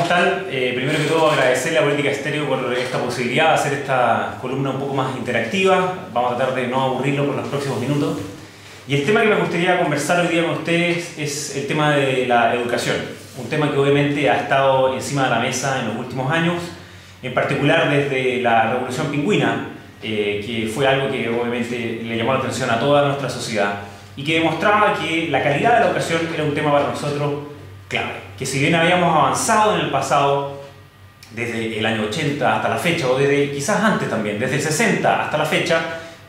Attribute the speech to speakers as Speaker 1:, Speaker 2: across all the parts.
Speaker 1: están? Primero que todo agradecerle a Política Estéreo por esta posibilidad de hacer esta columna un poco más interactiva. Vamos a tratar de no aburrirlo por los próximos minutos. Y el tema que me gustaría conversar hoy día con ustedes es el tema de la educación. Un tema que obviamente ha estado encima de la mesa en los últimos años, en particular desde la Revolución Pingüina, que fue algo que obviamente le llamó la atención a toda nuestra sociedad y que demostraba que la calidad de la educación era un tema para nosotros clave. Que si bien habíamos avanzado en el pasado, desde el año 80 hasta la fecha, o desde quizás antes también, desde el 60 hasta la fecha,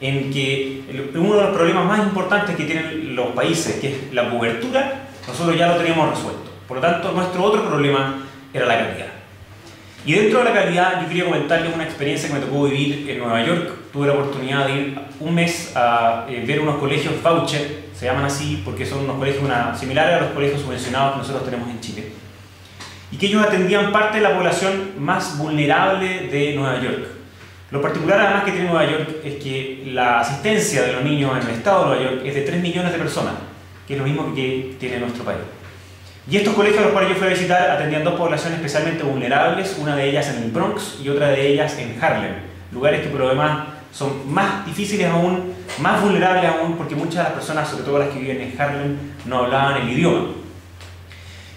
Speaker 1: en que uno de los problemas más importantes que tienen los países, que es la cobertura, nosotros ya lo teníamos resuelto. Por lo tanto, nuestro otro problema era la calidad. Y dentro de la calidad, yo quería comentarles una experiencia que me tocó vivir en Nueva York. Tuve la oportunidad de ir un mes a ver unos colegios voucher, se llaman así porque son unos colegios similares a los colegios subvencionados que nosotros tenemos en Chile, y que ellos atendían parte de la población más vulnerable de Nueva York. Lo particular además que tiene Nueva York es que la asistencia de los niños en el estado de Nueva York es de 3 millones de personas, que es lo mismo que tiene nuestro país. Y estos colegios a los cuales yo fui a visitar atendían dos poblaciones especialmente vulnerables, una de ellas en el Bronx y otra de ellas en Harlem, lugares que por lo demás son más difíciles aún, más vulnerables aún, porque muchas de las personas, sobre todo las que viven en Harlem, no hablaban el idioma.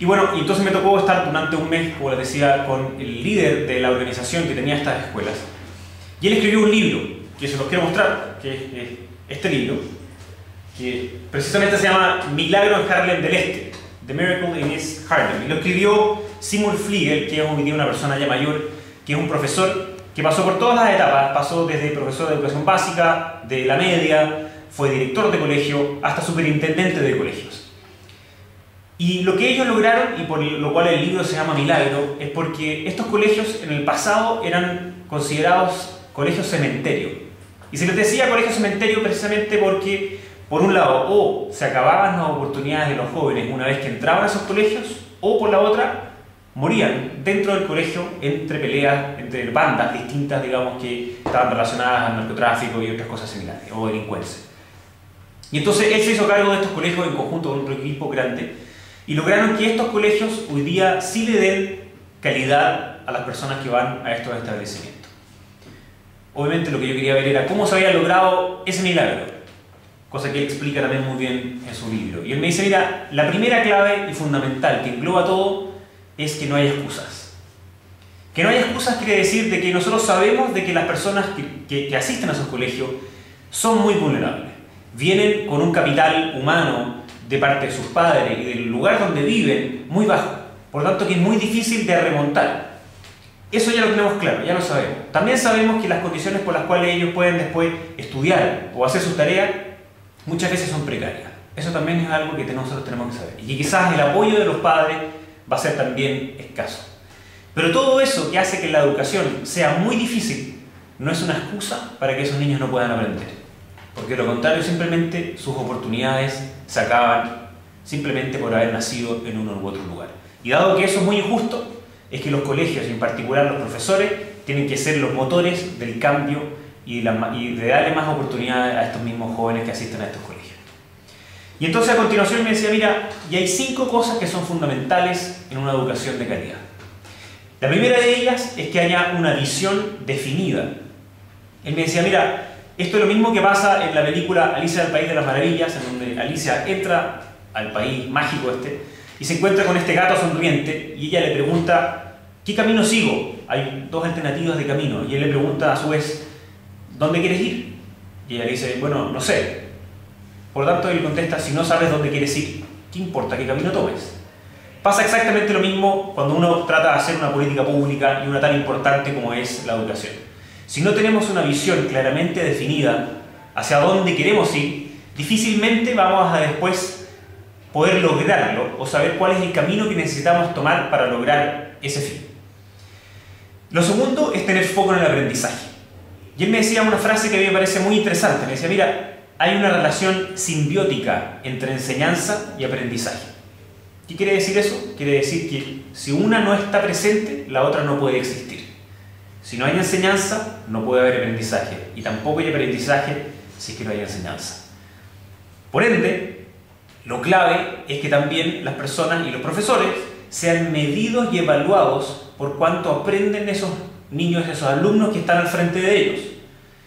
Speaker 1: Y bueno, entonces me tocó estar durante un mes, como les decía, con el líder de la organización que tenía estas escuelas. Y él escribió un libro, que se los quiero mostrar, que es este libro, que precisamente se llama Milagro en Harlem del Este, The Miracle in East Harlem. Y lo escribió Seymour Fliegel, que es hoy día una persona ya mayor, que es un profesor que pasó por todas las etapas, pasó desde profesor de educación básica, de la media, fue director de colegio, hasta superintendente de colegios. Y lo que ellos lograron, y por lo cual el libro se llama Milagro, es porque estos colegios en el pasado eran considerados colegios cementerio. Y se les decía colegio cementerio precisamente porque, por un lado, o se acababan las oportunidades de los jóvenes una vez que entraban a esos colegios, o por la otra, morían dentro del colegio entre peleas, entre bandas distintas, digamos, que estaban relacionadas al narcotráfico y otras cosas similares, o delincuencia. Y entonces él se hizo cargo de estos colegios en conjunto con otro equipo grande, y lograron que estos colegios hoy día sí le den calidad a las personas que van a estos establecimientos. Obviamente lo que yo quería ver era cómo se había logrado ese milagro, cosa que él explica también muy bien en su libro. Y él me dice, mira, la primera clave y fundamental que engloba todo es que no hay excusas. Que no hay excusas quiere decir de que nosotros sabemos de que las personas que asisten a esos colegios son muy vulnerables. Vienen con un capital humano de parte de sus padres y del lugar donde viven muy bajo. Por lo tanto que es muy difícil de remontar. Eso ya lo tenemos claro, ya lo sabemos. También sabemos que las condiciones por las cuales ellos pueden después estudiar o hacer sus tareas muchas veces son precarias. Eso también es algo que nosotros tenemos que saber. Y que quizás el apoyo de los padres va a ser también escaso. Pero todo eso que hace que la educación sea muy difícil no es una excusa para que esos niños no puedan aprender. Porque de lo contrario, simplemente sus oportunidades se acaban simplemente por haber nacido en uno u otro lugar. Y dado que eso es muy injusto, es que los colegios, y en particular los profesores, tienen que ser los motores del cambio y de darle más oportunidades a estos mismos jóvenes que asisten a estos colegios. Y entonces a continuación me decía, mira, y hay 5 cosas que son fundamentales en una educación de calidad. La primera de ellas es que haya una visión definida. Él me decía, mira, esto es lo mismo que pasa en la película Alicia en el País de las Maravillas, en donde Alicia entra al país mágico y se encuentra con este gato sonriente y ella le pregunta, ¿qué camino sigo? Hay 2 alternativas de camino y él le pregunta a su vez, ¿dónde quieres ir? Y ella le dice, bueno, no sé. Por lo tanto, él contesta, si no sabes dónde quieres ir, ¿qué importa qué camino tomes? Pasa exactamente lo mismo cuando uno trata de hacer una política pública y una tan importante como es la educación. Si no tenemos una visión claramente definida hacia dónde queremos ir, difícilmente vamos a después poder lograrlo o saber cuál es el camino que necesitamos tomar para lograr ese fin. Lo segundo es tener foco en el aprendizaje. Y él me decía una frase que a mí me parece muy interesante. Me decía, mira, hay una relación simbiótica entre enseñanza y aprendizaje. ¿Qué quiere decir eso? Quiere decir que si una no está presente, la otra no puede existir. Si no hay enseñanza, no puede haber aprendizaje. Y tampoco hay aprendizaje si es que no hay enseñanza. Por ende, lo clave es que también las personas y los profesores sean medidos y evaluados por cuánto aprenden esos niños, esos alumnos que están al frente de ellos.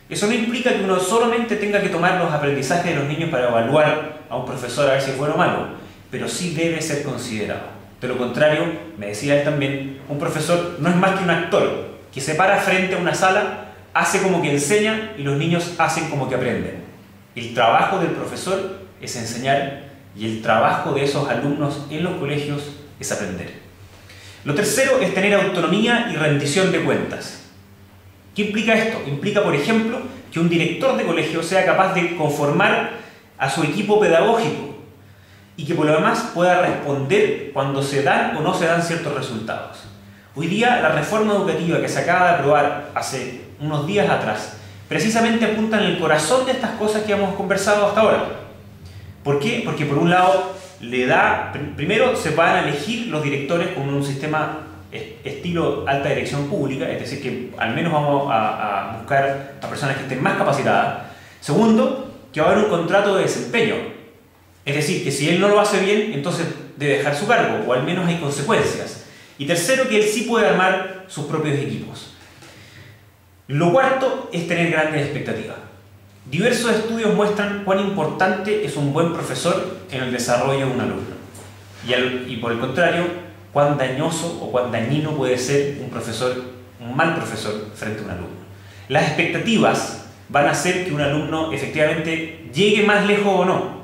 Speaker 1: Eso no implica que uno solamente tenga que tomar los aprendizajes de los niños para evaluar a un profesor a ver si es bueno o malo, pero sí debe ser considerado. De lo contrario, me decía él también, un profesor no es más que un actor que se para frente a una sala, hace como que enseña y los niños hacen como que aprenden. El trabajo del profesor es enseñar y el trabajo de esos alumnos en los colegios es aprender. Lo tercero es tener autonomía y rendición de cuentas. ¿Qué implica esto? Implica, por ejemplo, que un director de colegio sea capaz de conformar a su equipo pedagógico y que por lo demás pueda responder cuando se dan o no se dan ciertos resultados. Hoy día la reforma educativa que se acaba de aprobar hace unos días atrás precisamente apunta en el corazón de estas cosas que hemos conversado hasta ahora. ¿Por qué? Porque por un lado primero se van a elegir los directores con un sistema estilo alta dirección pública, es decir, que al menos vamos a buscar a personas que estén más capacitadas. Segundo, que va a haber un contrato de desempeño, es decir, que si él no lo hace bien, entonces debe dejar su cargo, o al menos hay consecuencias. Y tercero, que él sí puede armar sus propios equipos. Lo cuarto es tener grandes expectativas. Diversos estudios muestran cuán importante es un buen profesor en el desarrollo de un alumno. Y por el contrario, cuán dañoso o cuán dañino puede ser un mal profesor frente a un alumno. Las expectativas van a hacer que un alumno efectivamente llegue más lejos o no.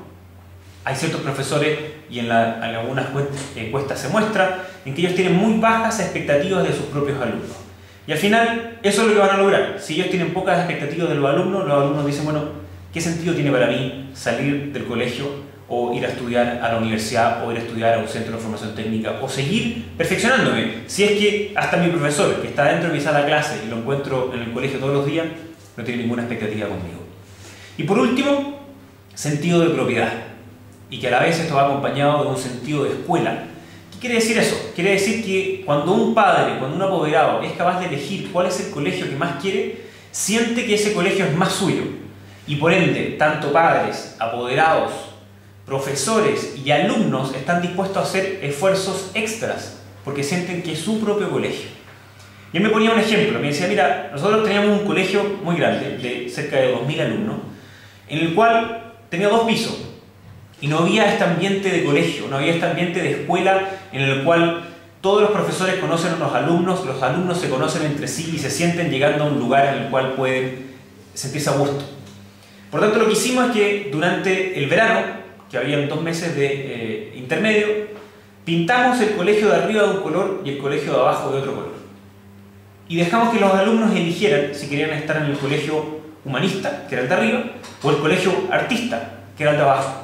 Speaker 1: Hay ciertos profesores, y en algunas encuestas se muestra, en que ellos tienen muy bajas expectativas de sus propios alumnos. Y al final, eso es lo que van a lograr. Si ellos tienen pocas expectativas de los alumnos dicen, bueno, ¿qué sentido tiene para mí salir del colegio o ir a estudiar a la universidad o ir a estudiar a un centro de formación técnica o seguir perfeccionándome? Si es que hasta mi profesor, que está dentro de mi sala de clase y lo encuentro en el colegio todos los días, no tiene ninguna expectativa conmigo. Y por último, sentido de propiedad. Y que a la vez esto va acompañado de un sentido de escuela. ¿Qué quiere decir eso? Quiere decir que cuando un padre, cuando un apoderado es capaz de elegir cuál es el colegio que más quiere, siente que ese colegio es más suyo. Y por ende, tanto padres, apoderados, profesores y alumnos están dispuestos a hacer esfuerzos extras porque sienten que es su propio colegio. Y él me ponía un ejemplo, me decía, mira, nosotros teníamos un colegio muy grande, de cerca de 2000 alumnos, en el cual tenía 2 pisos. Y no había este ambiente de colegio, no había este ambiente de escuela en el cual todos los profesores conocen a los alumnos se conocen entre sí y se sienten llegando a un lugar en el cual pueden sentirse a gusto. Por tanto, lo que hicimos es que durante el verano, que habían 2 meses de intermedio, pintamos el colegio de arriba de un color y el colegio de abajo de otro color. Y dejamos que los alumnos eligieran si querían estar en el colegio humanista, que era el de arriba, o el colegio artista, que era el de abajo.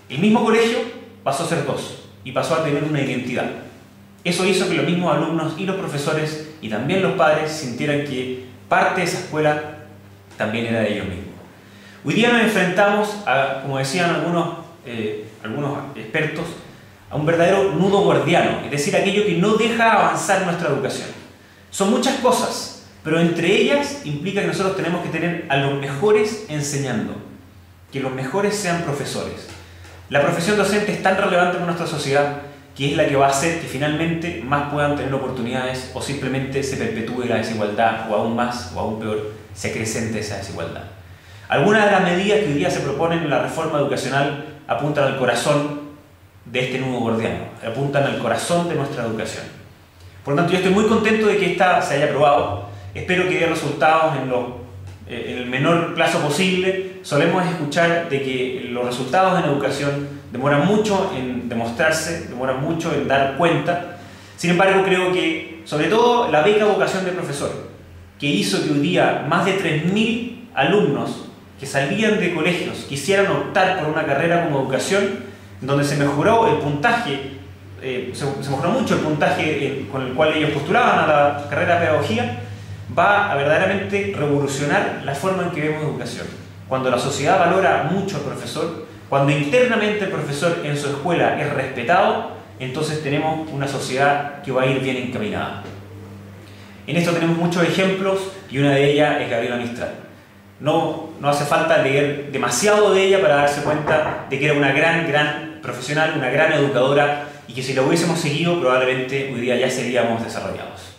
Speaker 1: El mismo colegio pasó a ser 2 y pasó a tener una identidad. Eso hizo que los mismos alumnos y los profesores y también los padres sintieran que parte de esa escuela también era de ellos mismos. Hoy día nos enfrentamos a, como decían algunos expertos, a un verdadero nudo gordiano, es decir, aquello que no deja avanzar nuestra educación. Son muchas cosas, pero entre ellas implica que nosotros tenemos que tener a los mejores enseñando, que los mejores sean profesores. La profesión docente es tan relevante en nuestra sociedad que es la que va a hacer que finalmente más puedan tener oportunidades o simplemente se perpetúe la desigualdad o aún más o aún peor se acrecente esa desigualdad. Algunas de las medidas que hoy día se proponen en la reforma educacional apuntan al corazón de este nudo gordiano, apuntan al corazón de nuestra educación. Por lo tanto, yo estoy muy contento de que esta se haya aprobado, espero que dé resultados en el menor plazo posible. Solemos escuchar de que los resultados en educación demoran mucho en demostrarse, demoran mucho en dar cuenta. Sin embargo, creo que, sobre todo, la beca vocación de profesor, que hizo que hoy día más de 3000 alumnos que salían de colegios quisieran optar por una carrera como educación, donde se mejoró el puntaje, se mejoró mucho el puntaje con el cual ellos postulaban a la carrera de pedagogía, va a verdaderamente revolucionar la forma en que vemos educación. Cuando la sociedad valora mucho al profesor, cuando internamente el profesor en su escuela es respetado, entonces tenemos una sociedad que va a ir bien encaminada. En esto tenemos muchos ejemplos y una de ellas es Gabriela Mistral. No hace falta leer demasiado de ella para darse cuenta de que era una gran profesional, una gran educadora y que si la hubiésemos seguido probablemente hoy día ya seríamos desarrollados.